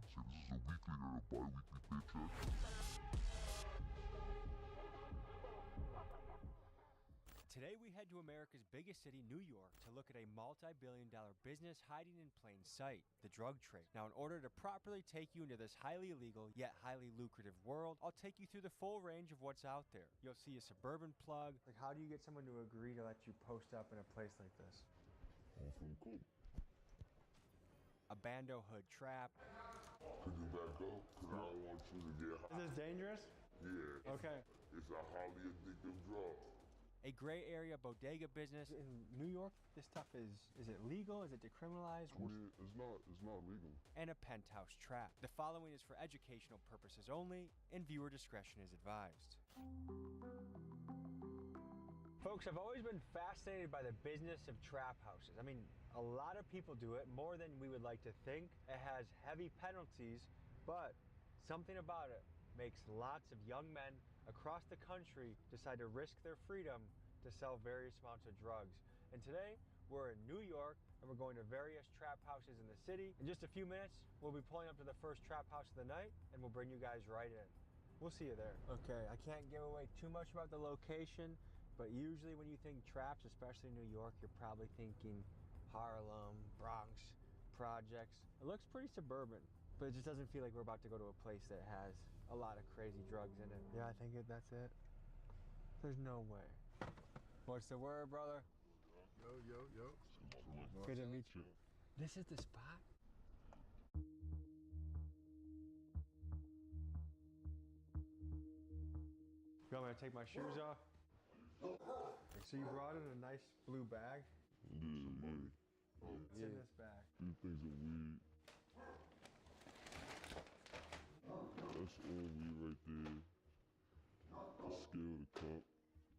So this is a weekly or a bi-weekly paycheck. Today we head to America's biggest city, New York, to look at a multi-billion-dollar business hiding in plain sight, the drug trade. Now, in order to properly take you into this highly illegal yet highly lucrative world, I'll take you through the full range of what's out there. You'll see a suburban plug. Like, how do you get someone to agree to let you post up in a place like this? Cool. A bando hood trap. Could you back up? Because I don't want you to get high. Is this dangerous? Yeah. Okay. It's a highly addictive drug. A gray area bodega business. In New York, this stuff is it legal? Is it decriminalized? It's not legal. And a penthouse trap. The following is for educational purposes only, and viewer discretion is advised. Folks, I've always been fascinated by the business of trap houses. I mean, a lot of people do it, more than we would like to think. It has heavy penalties, but something about it makes lots of young men across the country decide to risk their freedom to sell various amounts of drugs. And today, we're in New York, and we're going to various trap houses in the city. In just a few minutes, we'll be pulling up to the first trap house of the night, and we'll bring you guys right in. We'll see you there. Okay, I can't give away too much about the location, but usually when you think traps, especially in New York, you're probably thinking Harlem, Bronx, projects. It looks pretty suburban, but it just doesn't feel like we're about to go to a place that has a lot of crazy drugs in it. Yeah, I think that's it. There's no way. What's the word, brother? Yo. Good to meet you. This is the spot? You want me to take my shoes off? So you brought in a nice blue bag? Yeah. What's in this bag? Few things of weed. That's all weed right there. The scale, the cup.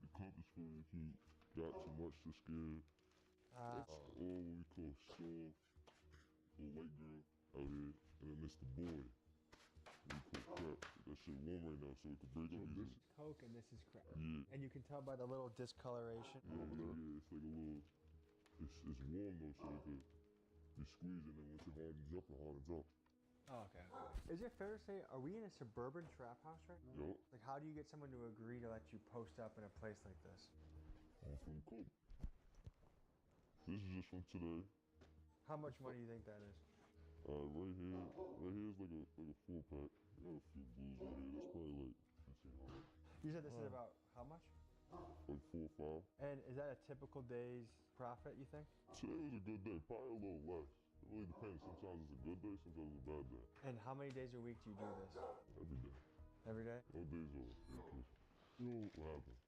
The cup is for if you got too much to scale. That's all what we call soft for a white girl out here. And then it's the boy. We call crack. That shit warm right now, so it could break up easy. This is coke and this is crack. Yeah. And you can tell by the little discoloration. Yeah, it's like a little. It's warm though, so it could. You squeeze it, and once it hardens up, it hardens up. Oh, okay. Is it fair to say, are we in a suburban trap house right now? Yup. Like, how do you get someone to agree to let you post up in a place like this? From cool. This is just from today. How much money do you think that is? Right here is like a 4-pack. I got a few blues right here. That's probably like 1500. You said this is about how much? Like 4 or 5. And is that a typical day's profit, you think? Today was a good day, probably a little less. It really depends. Sometimes it's a good day, sometimes it's a bad day. And how many days a week do you do this? Every day. Every day? No days off. Because you know what happened?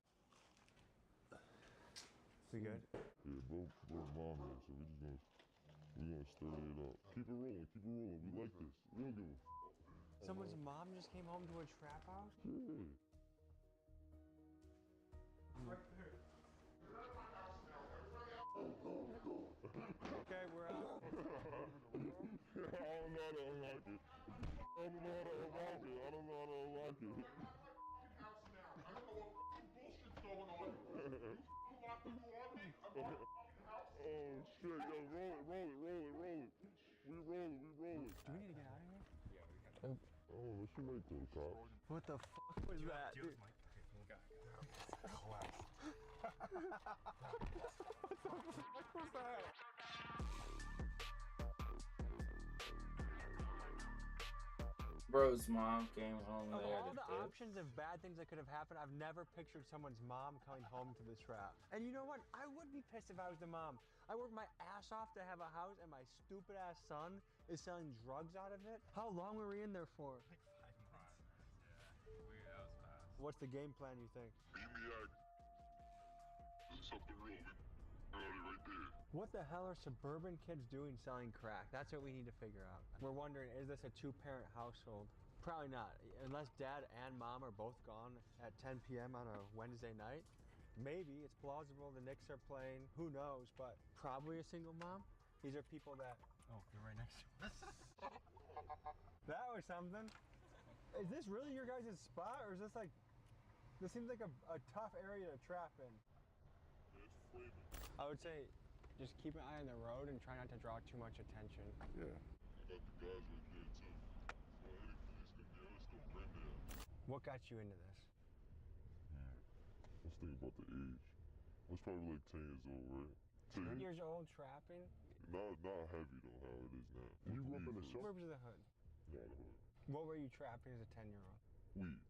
We good? Yeah, bro, mom here, so we gonna stir it up. Keep it rolling. We like this. We don't give a f. Someone's mom just came home to a trap house? Yeah. Right there. Okay, we're out. I don't know how to unlock it. I don't know how to unlock it. House now. I don't know what bullshit's going on. You locked the door on me. I'm going to house. Oh shit, yo, roll it. We rolling. Do we need to get out of here? Yeah, we got Oh, she might go, cops. What the fuck was that? Dude, Mike. Okay, collapse. What was that? Bro's mom came home Of there. all the options of bad things that could have happened, I've never pictured someone's mom coming home to the trap. And you know what? I would be pissed if I was the mom. I worked my ass off to have a house, and my stupid ass son is selling drugs out of it. How long were we in there for? Like 5 minutes. Yeah. That was fast. What's the game plan, you think? Meet me at. It's up the road. We got it right there. What the hell are suburban kids doing selling crack? That's what we need to figure out. We're wondering, is this a 2-parent household? Probably not, unless dad and mom are both gone at 10 p.m. on a Wednesday night. Maybe, it's plausible, the Knicks are playing, who knows, but probably a single mom. These are people that, Oh, you're right next to us. that was something. Is this really your guys' spot, or is this like, this seems like a tough area to trap in. It's flaming. I would say, just keep an eye on the road and try not to draw too much attention. Yeah. I got the guys right there too. What got you into this? Let's think about the age. I was probably like 10 years old, right? 10 years old trapping? Not heavy though, how it is now. You grew up in the Where was the hood? Not a hood. What were you trapping as a 10-year-old? Weed.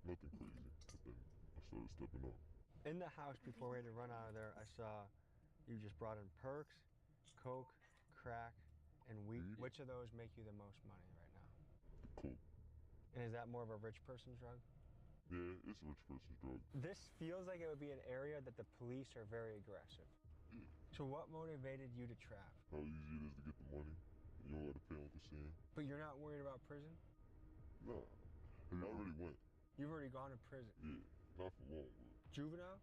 Nothing crazy. But then I started stepping up. In the house before we had to run out of there, I saw you just brought in perks, coke, crack, and weed. Weed? Which of those make you the most money right now? Cool. And is that more of a rich person's drug? Yeah, it's a rich person's drug. This feels like it would be an area that the police are very aggressive. Yeah. So what motivated you to trap? How easy it is to get the money. You don't gotta pay Uncle Sam. But you're not worried about prison? Nah. I already went. You've already gone to prison. Yeah. Not for long, but. Juvenile?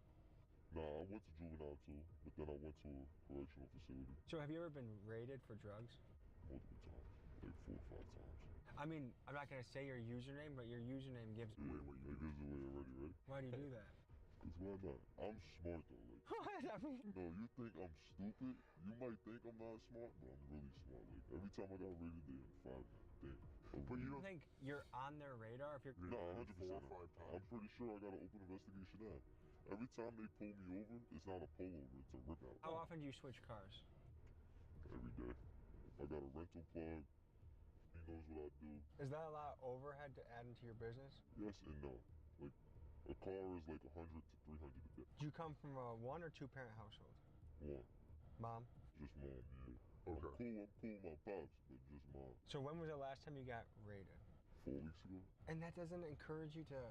Nah, I went to juvenile too, but then I went to a correctional facility So have you ever been raided for drugs? multiple times. Like 4 or 5 times. I mean, I'm not gonna say your username, but your username gives Yeah, that gives it away already, right? Why do you do that? Cause why not? I'm smart though. Like, What? I mean, no, you think I'm stupid? You might think I'm not smart, but I'm really smart. Like every time I got raided, they fired me. Damn. but you don't think you're on their radar if you're. No, 100%. 4 or 5 times. I'm pretty sure I got an open investigation app. Every time they pull me over, it's not a pullover, it's a rip out. How often do you switch cars? Every day. I got a rental plug. He knows what I do. Is that a lot of overhead to add into your business? Yes and no. Like a car is like 100 to 300 a day. Do you come from a 1 or 2 parent household? One, Mom? just mom. Yeah. Okay. I'm cool with my pops, but just mom. So when was the last time you got raided? 4 weeks ago. And that doesn't encourage you to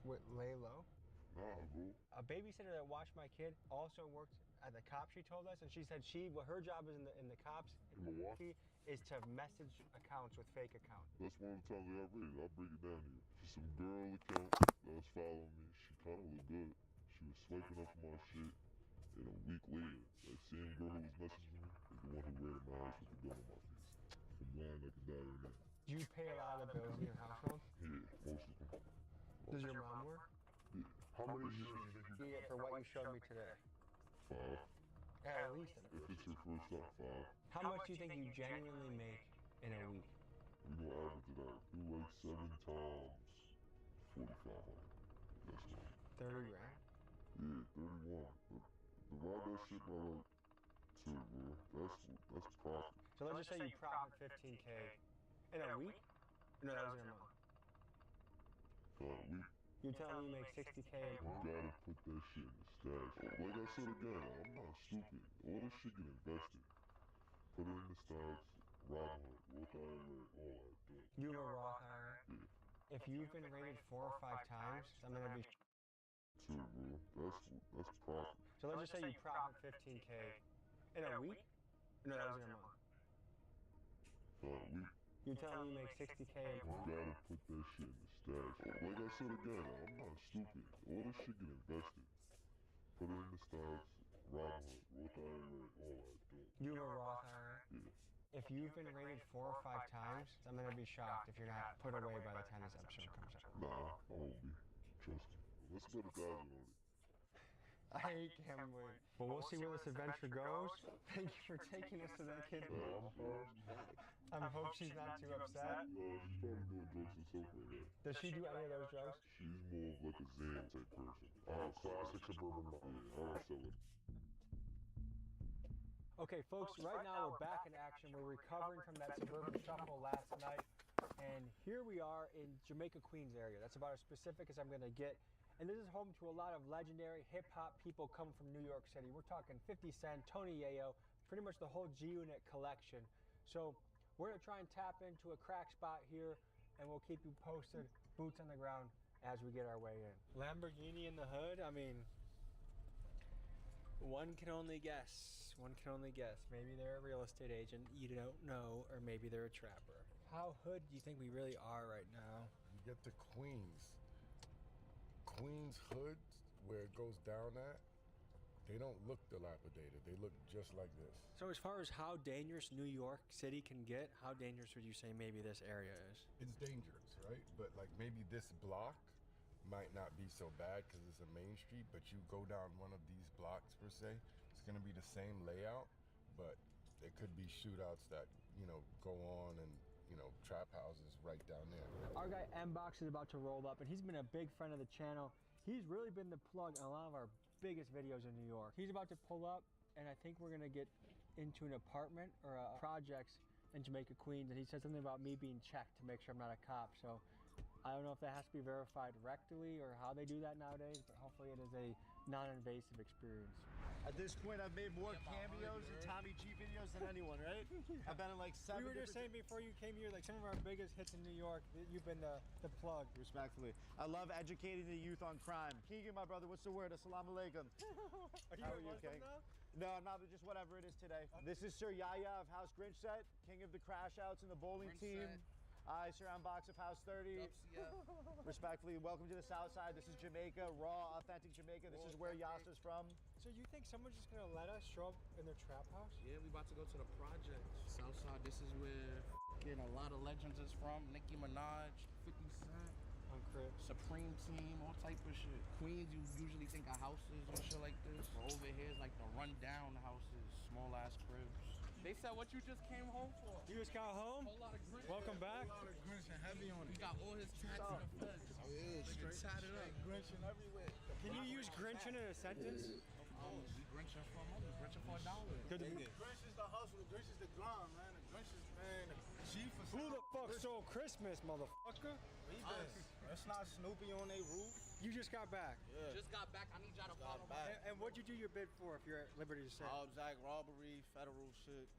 lay low? Nah, bro. A babysitter that watched my kid also worked at the cops, she told us, and she said her job is in the cops In Milwaukee? is to message accounts with fake accounts. That's one of the times I got raided. I'll break it down to you. It's some girl account that was following me. She kind of looked good. She was swiping up my shit. And a week later, that same girl who was messaging me was the one who raided my house with the gun on my face. I'm blind like a dot on that. Do you pay a lot of the bills in your household? Yeah, most of them. Does your mom work? Yeah. How many years do you think you Yeah, for what you showed me today. 5. At least. If it's her first time, 5. How much do you think you genuinely make in a week? We gonna average it out. Do like 7 times 4,500. That's not. 30 grand? Yeah, 31. But divide that shit by like 2, bro. That's profit. So let's just say you profit 15K in a week? No, that was in a month. We You're telling me you make 60K a month? gotta put that shit in the stash. Like I said again, I'm not stupid. All this shit get invested. Put it in the stocks, Robinhood, Roth IRA, all that. Good. You have a Roth IRA? Yeah. If you've been raided 4 or 5 times, I'm gonna be. 2, bro. That's profit. So let's just say you profit 15K in a week? No, that was in a month. We You're telling me you make 60K a month? gotta put that shit in the stash. Like I said again, I'm not stupid. All this shit get invested. Put it in the stocks, Robinhood, Roth IRA, all that. Good. You have a Roth IRA? Yeah. If you've been raided 4 or 5 times, I'm gonna be shocked if you're not put away by the time this episode comes out. Nah, I won't be. Trust me. Let's bet 1,000 on it. I hate gambling. But we'll see where this adventure goes. Thank you for taking us to that kid. I hope she's not too upset. She's probably doing drugs herself right now. Does she do any of those drugs? She's more of like a Zan type person. classic suburban mom. Yeah, I don't sell it. Okay, folks, right now we're back in action. We're recovering from that suburban shuffle last night. And here we are in Jamaica, Queens area. That's about as specific as I'm going to get. And this is home to a lot of legendary hip-hop people coming from New York City. We're talking 50 Cent, Tony Yayo, pretty much the whole G-Unit collection. So we're going to try and tap into a crack spot here, and we'll keep you posted, boots on the ground, as we get our way in. Lamborghini in the hood? I mean, one can only guess. One can only guess. Maybe they're a real estate agent you don't know, or maybe they're a trapper. How hood do you think we really are right now? You get to Queens. Queens hood, where it goes down at, they don't look dilapidated. They look just like this. So as far as how dangerous New York City can get, how dangerous would you say maybe this area is? It's dangerous, right? But like maybe this block might not be so bad because it's a main street, but you go down one of these blocks per se, it's gonna be the same layout, but there could be shootouts that, go on and, trap houses right down there. Our guy M-Box is about to roll up, and he's been a big friend of the channel. He's really been the plug on a lot of our biggest videos in New York. He's about to pull up, and I think we're gonna get into an apartment or a projects in Jamaica, Queens, and he said something about me being checked to make sure I'm not a cop. So I don't know if that has to be verified rectally or how they do that nowadays, but hopefully it is a non-invasive experience. At this point, I've made more cameos in Tommy G videos than anyone, right? I've been in like 7 We were just saying before you came here, like some of our biggest hits in New York, you've been the plug. Respectfully. I love educating the youth on crime. Keegan, my brother, what's the word? Assalamu alaikum. How are you, King? No, not just whatever it is today. This is Sir Yaya of House Grinch Set, king of the crash outs and the bowling team. I Sir Box of House 30. Respectfully, welcome to the South Side. This is Jamaica, raw, authentic Jamaica. This is where Yasa's from. So you think someone's just gonna let us show up in their trap house? Yeah, we about to go to the projects. Southside, this is where a lot of legends is from. Nicki Minaj, 50 Cent, On Crib. Supreme Team, all type of shit. Queens, you usually think of houses and shit like this. But over here is like the run-down houses, small-ass cribs. They said what you just came home for. You just got home? Whole lot of Grinch. Welcome back. A whole lot of Grinch and heavy on it. He got all his tats in the feds. Oh yeah, straight tatted up. Grinching everywhere. Can you use Grinching in a sentence? We Grinching for money. Grinching for $1. Good to meet. Grinch is the hustle, Grinch is the grind, man. The Grinch is, man, the G for Who the fuck stole Christmas, motherfucker? That's not Snoopy on their roof. You just got back. Yeah. Just got back. I need y'all to follow back. And what'd you do your bid for, if you're at liberty to say? Jack robbery, federal shit,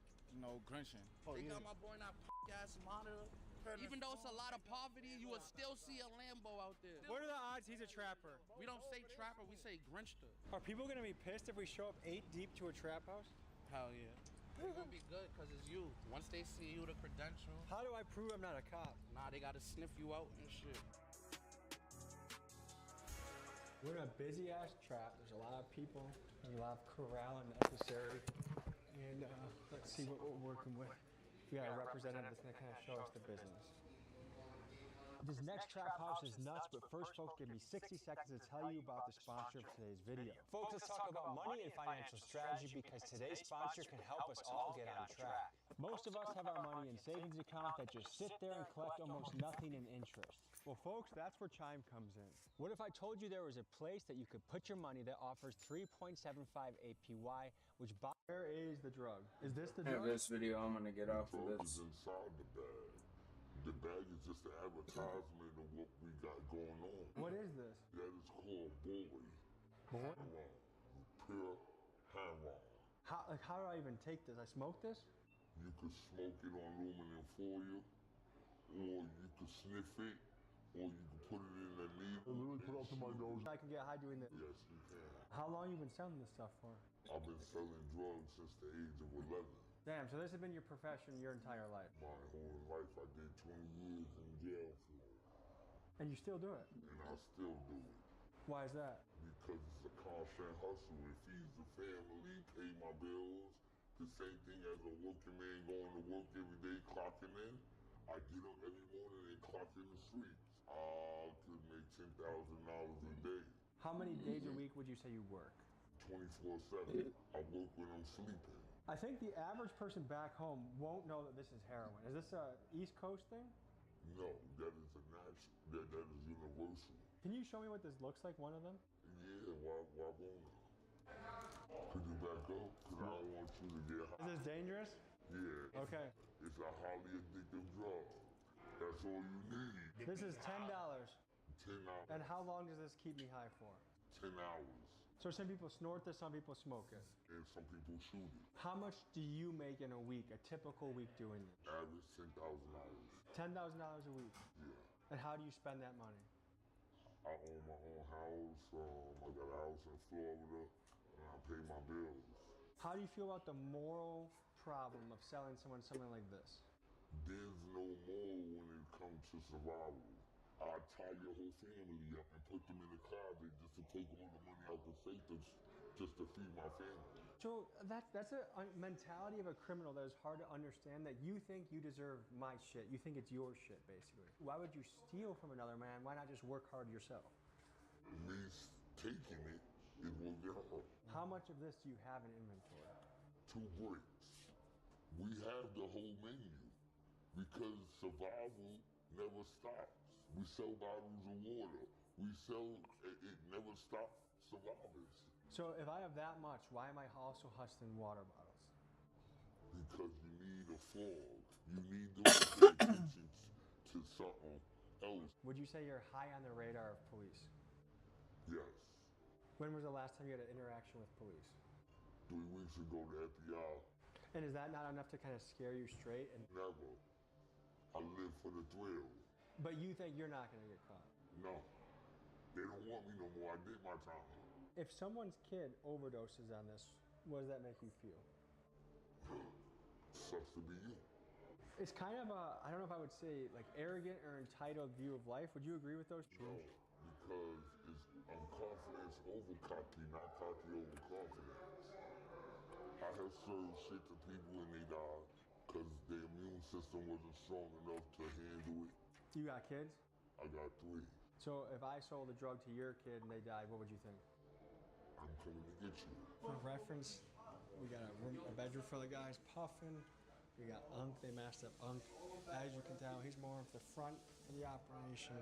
Grinching. They got my boy in that ass monitor. Even though it's a lot of poverty, you will still see a Lambo out there. What are the odds he's a trapper? We don't say trapper, we say Grinchster. Are people gonna be pissed if we show up 8 deep to a trap house? Hell yeah. They're gonna be good because it's you. Once they see you, the credential. How do I prove I'm not a cop? Nah, they gotta sniff you out and shit. We're in a busy ass trap. There's a lot of people. There's a lot of corralling necessary. And let's see what we're working with. We got a representative that's gonna kind of show us the business. This next trap house is nuts, but first, folks, give me 60 seconds to tell you about the sponsor of today's video. Folks, let's talk about money and financial strategy because today's sponsor can help us all get on track. Most of us have our money in savings accounts that just sit there and collect almost nothing in interest. Well, folks, that's where Chime comes in. What if I told you there was a place that you could put your money that offers 3.75 APY, which where is the drug? Is this the drug? This video, I'm gonna get off of Drugs this. is inside the bag. The bag is just an advertisement of what we got going on. What is this? That is called boy. Boy? Heroin. Pure heroin. How do I even take this? I smoke this? You could smoke it on aluminum foil, or you could sniff it, or you could put it in a needle. Literally put it up to my nose. I can get high doing this. Yes, you can. How long you been selling this stuff for? I've been selling drugs since the age of 11. Damn, so this has been your profession your entire life. My whole life, I did 20 years in jail for it. And you still do it? And I still do it. Why is that? Because it's a constant hustle. It feeds the family, pay my bills. The same thing as a working man going to work every day, clocking in. I get up every morning and clock in the streets. I could make $10,000 a day. How many days a week would you say you work? 24/7. I work when I'm sleeping. I think the average person back home won't know that this is heroin. Is this a East Coast thing? No, that is a natural. That is universal. Can you show me what this looks like, one of them? Yeah, why won't I? Could you back up? Because I don't want you to get high. Is this dangerous? Yeah. Okay. It's a highly addictive drug. That's all you need. This is $10. 10 hours. And how long does this keep me high for? 10 hours. So some people snort this, some people smoke it. And some people shoot it. How much do you make in a week, a typical week doing this? Average $10,000. $10,000 a week. Yeah. And how do you spend that money? I own my own house. I got a house in Florida, and I pay my bills. How do you feel about the moral problem of selling someone something like this? There's no more when it comes to survival. I tie your whole family up and put them in the closet just to take all the money out the safe just to feed my family. So that's a mentality of a criminal that is hard to understand, that you think you deserve my shit. You think it's your shit, basically. Why would you steal from another man? Why not just work hard yourself? Me taking it is what get hurt. How much of this do you have in inventory? 2 bricks. We have the whole menu. Because survival never stops. We sell bottles of water. We sell, it never stops survivors. So if I have that much, why am I also hustling water bottles? Because you need a fog. You need them to pay attention to something else. Would you say you're high on the radar of police? Yes. When was the last time you had an interaction with police? 3 weeks ago, the FBI. And is that not enough to kind of scare you straight? And Never. I live for the thrill. But you think you're not going to get caught? No. They don't want me no more. I did my time. If someone's kid overdoses on this, what does that make you feel? Sucks to be you. It's kind of a, I don't know if I would say like arrogant or entitled view of life. Would you agree with those? No, because I'm confidence over cocky, not cocky over confidence. I have served shit to people and they died because their immune system wasn't strong enough to handle it. You got kids? I got 3. So if I sold a drug to your kid and they died, what would you think? I'm coming to get you. For reference, we got a bedroom full of guys puffing. We got Unk, they masked up Unk. As you can tell, he's more of the front of the operation.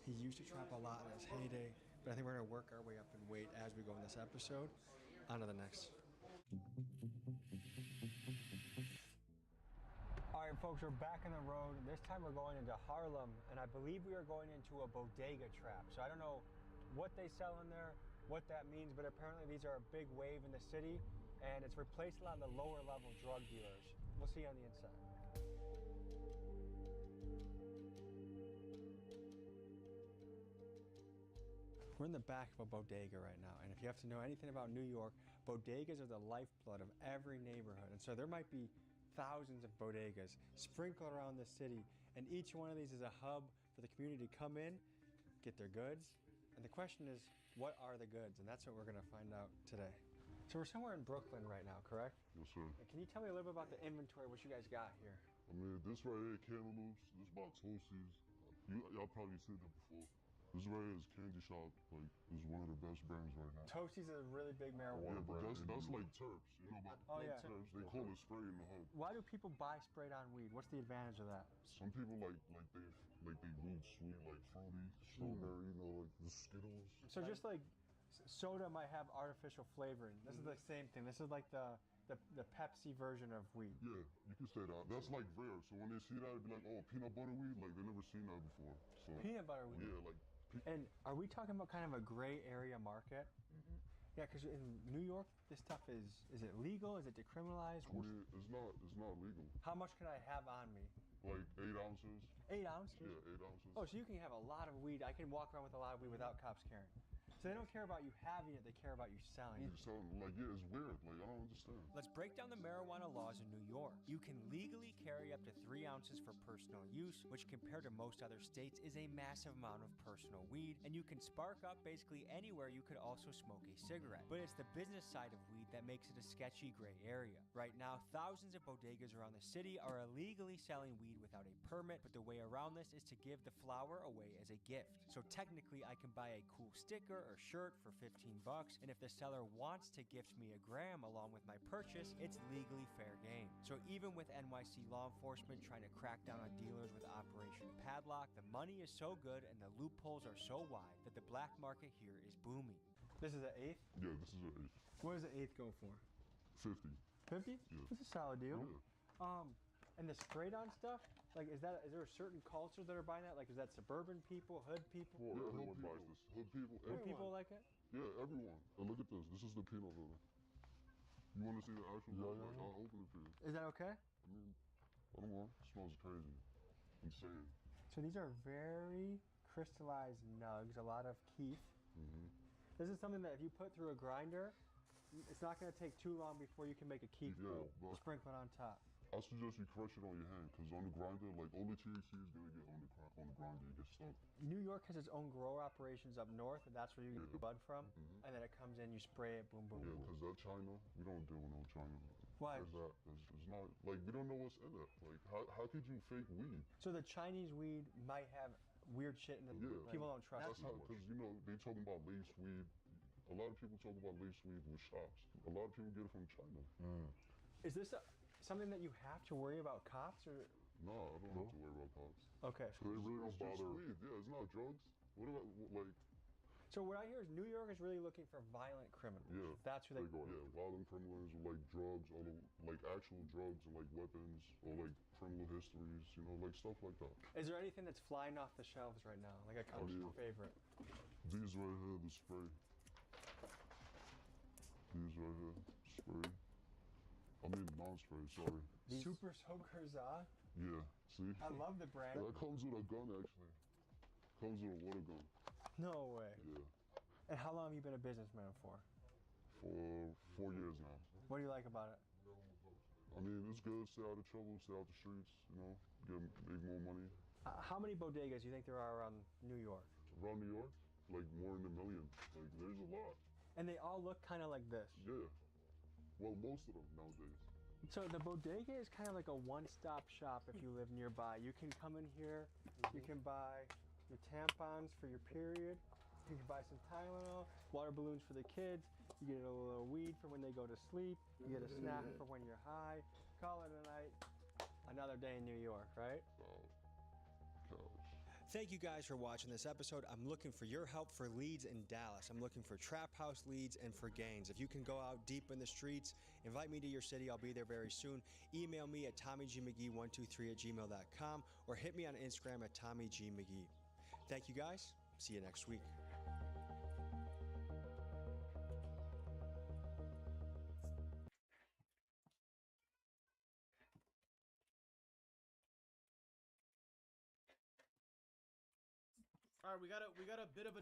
He used to trap a lot in his heyday, but I think we're gonna work our way up in weight as we go in this episode. On to the next. All right, folks, we're back on the road. This time we're going into Harlem, and I believe we are going into a bodega trap. So I don't know what they sell in there, what that means, but apparently these are a big wave in the city, and it's replaced a lot of the lower level drug dealers. We'll see you on the inside. We're in the back of a bodega right now, and if you have to know anything about New York, bodegas are the lifeblood of every neighborhood, and so there might be thousands of bodegas sprinkled around the city, and each one of these is a hub for the community to come in, get their goods, and the question is, what are the goods? And that's what we're gonna find out today. So we're somewhere in Brooklyn right now, correct? Yes, sir. And can you tell me a little bit about the inventory, what you guys got here? I mean, this right here, cantaloupes. This is about Toasties. Y'all probably seen it before. This right here is Candy Shop. Like, this is one of the best brands right now. Toasties is a really big marijuana Yeah, but that's like Terps. You know about Oh, yeah. Terps? They call it spray in the hood. Why do people buy sprayed on weed? What's the advantage of that? Some people like they weed sweet, like fruity, strawberry, you know, like the Skittles. So just like soda might have artificial flavoring. This is the same thing. This is like the Pepsi version of weed. Yeah, you can say that. That's like rare. So when they see that, it'd be like, oh, peanut butter weed? Like, they never seen that before. So Peanut butter weed. yeah, like. And are we talking about kind of a gray area market? Yeah, because in New York, this stuff is it legal? Is it decriminalized? I mean, it's not legal. How much can I have on me? Like 8 ounces. 8 ounces? Yeah, 8 ounces. Oh, so you can have a lot of weed. I can walk around with a lot of weed without cops caring. So they don't care about you having it, they care about you selling it. You sound like, yeah, it's weird. Like, I don't understand. Let's break down the marijuana laws in New York. You can legally carry up to 3 ounces for personal use, which compared to most other states is a massive amount of personal weed, and you can spark up basically anywhere you could also smoke a cigarette. But it's the business side of weed that makes it a sketchy gray area. Right now, thousands of bodegas around the city are illegally selling weed without a permit, but the way around this is to give the flower away as a gift. So technically, I can buy a cool sticker or shirt for $15, and if the seller wants to gift me a gram along with my purchase, it's legally fair game. So even with NYC law enforcement trying to crack down on dealers with Operation Padlock, the money is so good and the loopholes are so wide that the black market here is booming. This is an eighth? Yeah, this is an 8. What does an eighth go for? 50. 50? Yeah. That's a solid deal. Yeah. And the sprayed on stuff, like is there a certain culture that are buying that? Like is that suburban people, hood people? Yeah, everyone buys this. Hood people, Hood everyone. people like it? Yeah, everyone. And look at this. This is the peanut butter. You want to see the actual butter? Like, I'll open it for you. Is that okay? I mean, I don't know. It smells crazy. Insane. So these are very crystallized nugs, a lot of keef. This is something that if you put through a grinder, it's not going to take too long before you can make a keef Yeah, bowl. but- Sprinkle it on top. I suggest you crush it on your hand, because on the grinder, like, all the THC is going to get on the crack on the grinder. It gets stuck. New York has its own grower operations up north, and that's where you get the bud from. And then it comes in, you spray it, boom, boom, Yeah, boom. because that China, we don't deal with no China. Why? There's that. It's not, like, we don't know what's in it. Like, how could you fake weed? So the Chinese weed might have weird shit in it. Yeah. People don't trust That's it. how, because, you know, they talking about lace weed. A lot of people talk about lace weed with shops. A lot of people get it from China. Is this something that you have to worry about cops, or No, I don't have to worry about cops. Okay. So they really don't It's just bother. weed. Yeah, it's not drugs. What about like? So what I hear is New York is really looking for violent criminals. Yeah, That's who they go yeah, violent criminals or like drugs, or like actual drugs and like weapons or like criminal histories, you know, like stuff like that. Is there anything that's flying off the shelves right now? Like a customer favorite? These right here, the spray. These right here, spray. I mean non-spray, sorry. Super Soakers, Yeah, see? I love the brand. That comes with a gun actually. Comes with a water gun. No way. Yeah. And how long have you been a businessman for? For 4 years now. What do you like about it? I mean, it's good. Stay out of trouble. Stay out the streets. You know, make more money. How many bodegas do you think there are around New York? Around New York, like more than 1 million. Like there's a lot. And they all look kind of like this. Yeah. Well, most of them nowadays. So the bodega is kind of like a one-stop shop if you live nearby. You can come in here, you can buy your tampons for your period, you can buy some Tylenol, water balloons for the kids, you get a little weed for when they go to sleep, you get a snack for when you're high. Call it a night. Another day in New York, right? Thank you guys for watching this episode. I'm looking for your help for leads in Dallas. I'm looking for trap house leads and for gangs. If you can go out deep in the streets, invite me to your city. I'll be there very soon. Email me at tommygmcgee123@gmail.com or hit me on Instagram at tommygmcgee. Thank you guys. See you next week. All right, we got a bit of a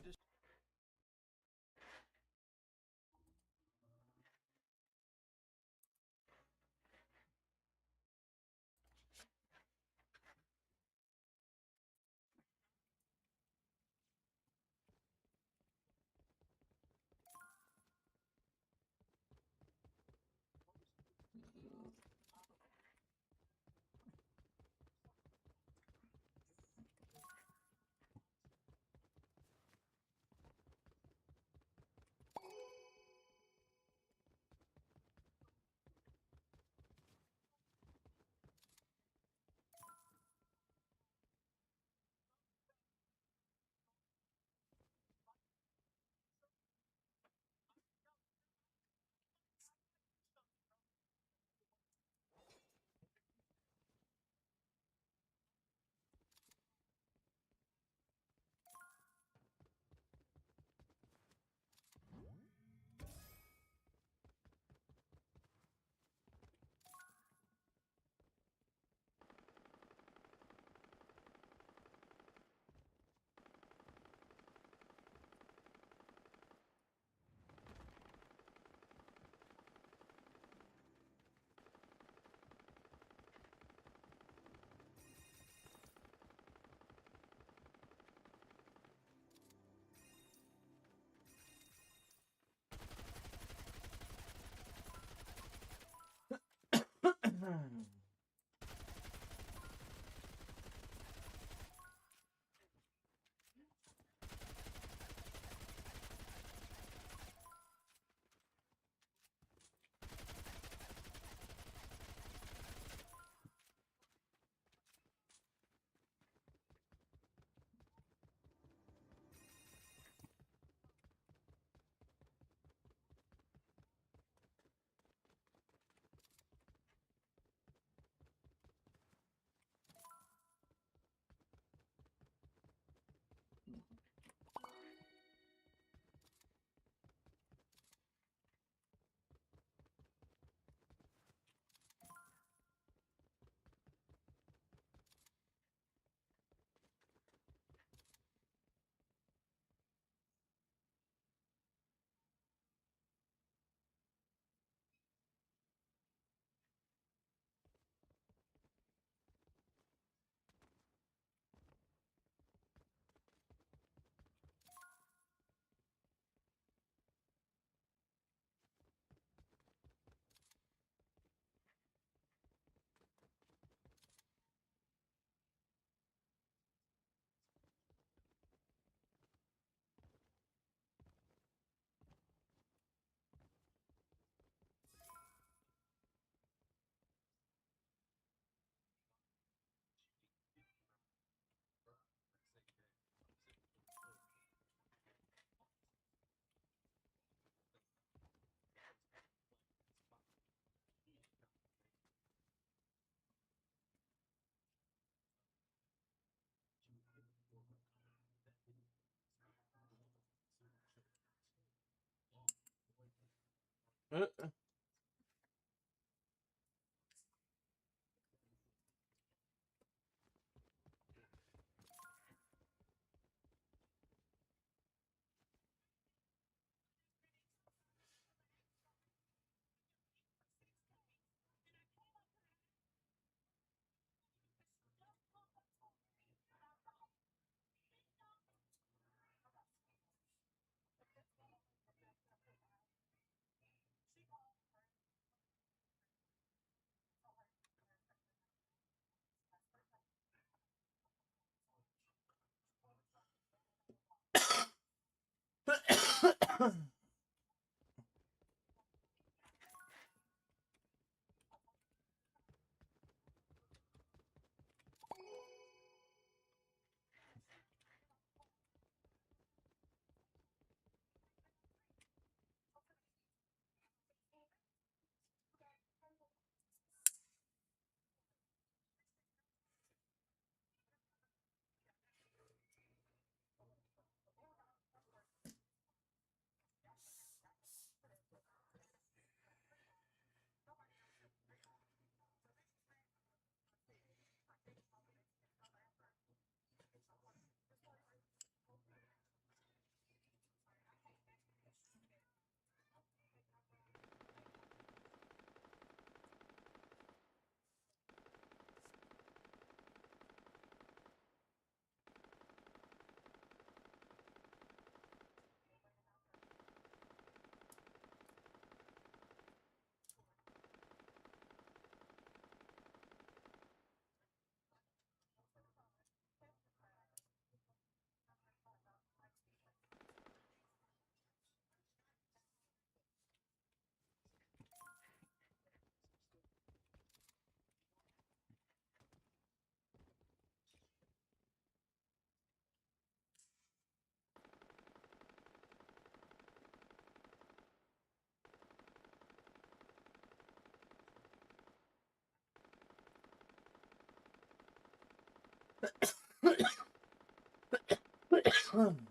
Hmm.